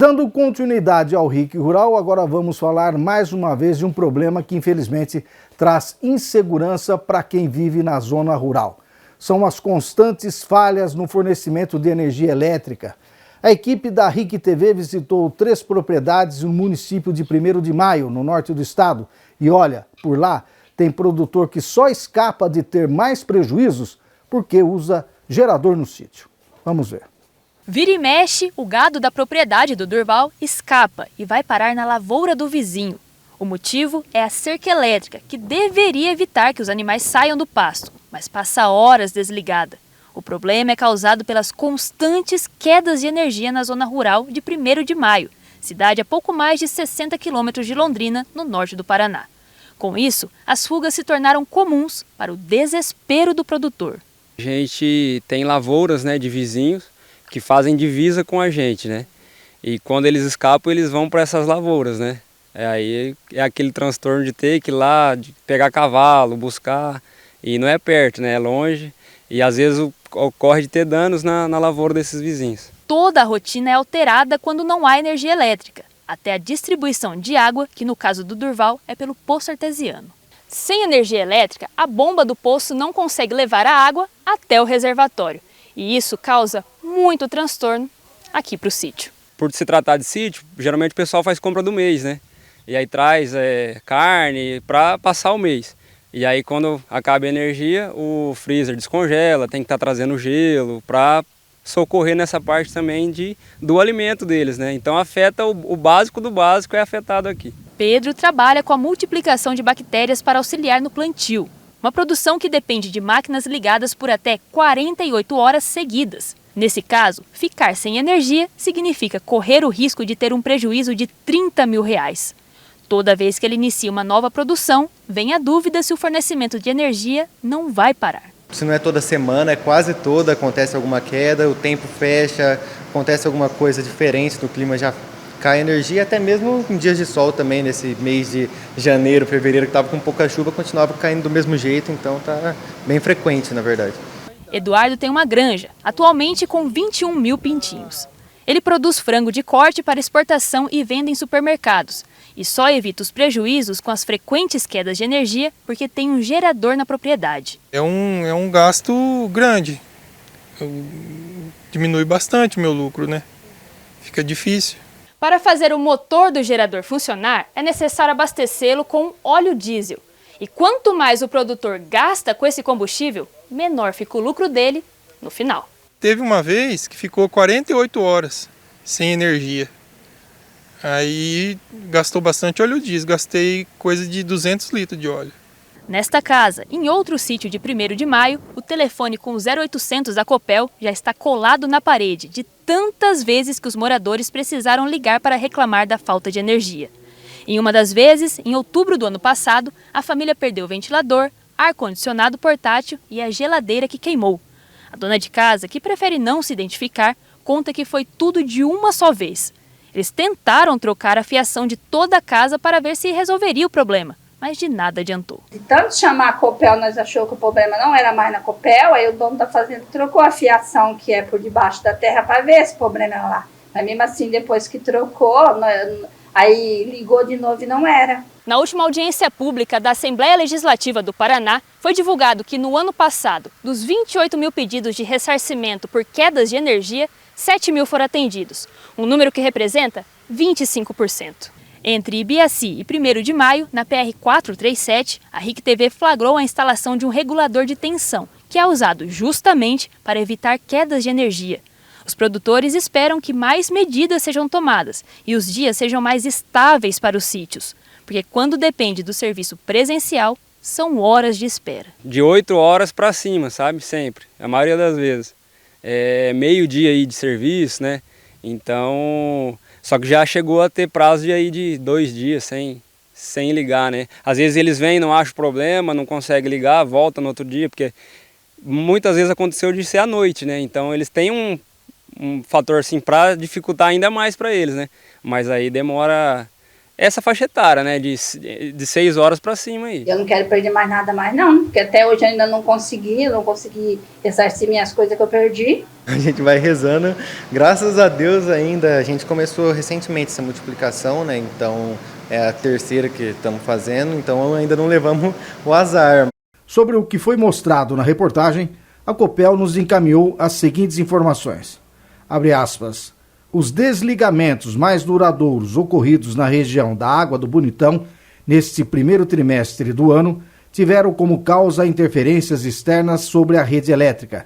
Dando continuidade ao RIC Rural, agora vamos falar mais uma vez de um problema que infelizmente traz insegurança para quem vive na zona rural. São as constantes falhas no fornecimento de energia elétrica. A equipe da RIC TV visitou 3 propriedades no município de 1º de Maio, no norte do estado. E olha, por lá tem produtor que só escapa de ter mais prejuízos porque usa gerador no sítio. Vamos ver. Vira e mexe, o gado da propriedade do Durval escapa e vai parar na lavoura do vizinho. O motivo é a cerca elétrica, que deveria evitar que os animais saiam do pasto, mas passa horas desligada. O problema é causado pelas constantes quedas de energia na zona rural de 1º de Maio, cidade a pouco mais de 60 quilômetros de Londrina, no norte do Paraná. Com isso, as fugas se tornaram comuns para o desespero do produtor. A gente tem lavouras, de vizinhos que fazem divisa com a gente, E quando eles escapam, eles vão para essas lavouras, Aí é aquele transtorno de ter que ir lá, de pegar cavalo, buscar, e não é perto, é longe, e às vezes ocorre de ter danos na lavoura desses vizinhos. Toda a rotina é alterada quando não há energia elétrica, até a distribuição de água, que no caso do Durval é pelo poço artesiano. Sem energia elétrica, a bomba do poço não consegue levar a água até o reservatório, e isso causa muito transtorno aqui para o sítio. Por se tratar de sítio, geralmente o pessoal faz compra do mês, E aí traz carne para passar o mês. E aí quando acaba a energia, o freezer descongela, tem que estar trazendo gelo para socorrer nessa parte também do alimento deles, Então afeta o básico do básico, é afetado aqui. Pedro trabalha com a multiplicação de bactérias para auxiliar no plantio. Uma produção que depende de máquinas ligadas por até 48 horas seguidas. Nesse caso, ficar sem energia significa correr o risco de ter um prejuízo de R$30 mil. Toda vez que ele inicia uma nova produção, vem a dúvida se o fornecimento de energia não vai parar. Se não é toda semana, é quase toda, acontece alguma queda, o tempo fecha, acontece alguma coisa diferente no clima, já cai energia, até mesmo em dias de sol também, nesse mês de janeiro, fevereiro, que estava com pouca chuva, continuava caindo do mesmo jeito, então está bem frequente, na verdade. Eduardo tem uma granja, atualmente com 21 mil pintinhos. Ele produz frango de corte para exportação e venda em supermercados. E só evita os prejuízos com as frequentes quedas de energia porque tem um gerador na propriedade. É um gasto grande. Diminui bastante o meu lucro, Fica difícil. Para fazer o motor do gerador funcionar, é necessário abastecê-lo com óleo diesel. E quanto mais o produtor gasta com esse combustível, menor fica o lucro dele no final. Teve uma vez que ficou 48 horas sem energia. Aí gastou bastante óleo diesel, gastei coisa de 200 litros de óleo. Nesta casa, em outro sítio de 1º de Maio, o telefone com 0800 da Copel já está colado na parede de tantas vezes que os moradores precisaram ligar para reclamar da falta de energia. Em uma das vezes, em outubro do ano passado, a família perdeu o ventilador, ar-condicionado portátil e a geladeira que queimou. A dona de casa, que prefere não se identificar, conta que foi tudo de uma só vez. Eles tentaram trocar a fiação de toda a casa para ver se resolveria o problema, mas de nada adiantou. De tanto chamar a Copel, nós achou que o problema não era mais na Copel, aí o dono da fazenda trocou a fiação que é por debaixo da terra para ver esse problema lá. Mas mesmo assim, depois que trocou, aí ligou de novo e não era. Na última audiência pública da Assembleia Legislativa do Paraná, foi divulgado que no ano passado, dos 28 mil pedidos de ressarcimento por quedas de energia, 7 mil foram atendidos, um número que representa 25%. Entre Ibiaci e 1º de Maio, na PR-437, a RIC TV flagrou a instalação de um regulador de tensão, que é usado justamente para evitar quedas de energia. Os produtores esperam que mais medidas sejam tomadas e os dias sejam mais estáveis para os sítios, porque quando depende do serviço presencial, são horas de espera. De 8 horas para cima, sempre, a maioria das vezes. É meio dia aí de serviço, Então, só que já chegou a ter prazo de 2 dias sem ligar, Às vezes eles vêm, não acham problema, não conseguem ligar, volta no outro dia, porque muitas vezes aconteceu de ser à noite, Então eles têm um fator para dificultar ainda mais para eles, Mas aí demora essa faixa etária, né, de 6 horas para cima aí. Eu não quero perder mais nada mais não, porque até hoje eu ainda não consegui ressarcir minhas coisas que eu perdi. A gente vai rezando, graças a Deus ainda, a gente começou recentemente essa multiplicação, né, então é a terceira que estamos fazendo, então ainda não levamos o azar. Sobre o que foi mostrado na reportagem, a Copel nos encaminhou as seguintes informações. Abre aspas. Os desligamentos mais duradouros ocorridos na região da Água do Bonitão neste primeiro trimestre do ano tiveram como causa interferências externas sobre a rede elétrica.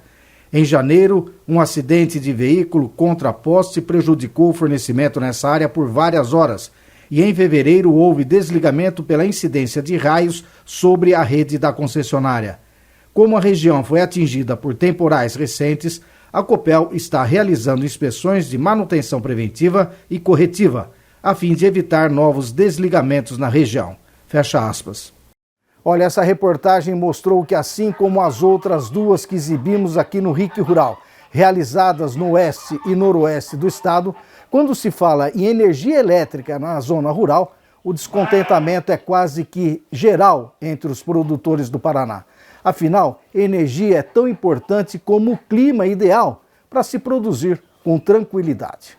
Em janeiro, um acidente de veículo contra poste prejudicou o fornecimento nessa área por várias horas. E em fevereiro houve desligamento pela incidência de raios sobre a rede da concessionária. Como a região foi atingida por temporais recentes, a Copel está realizando inspeções de manutenção preventiva e corretiva, a fim de evitar novos desligamentos na região. Fecha aspas. Olha, essa reportagem mostrou que, assim como as outras duas que exibimos aqui no RIC Rural, realizadas no oeste e noroeste do estado, quando se fala em energia elétrica na zona rural, o descontentamento é quase que geral entre os produtores do Paraná. Afinal, energia é tão importante como o clima ideal para se produzir com tranquilidade.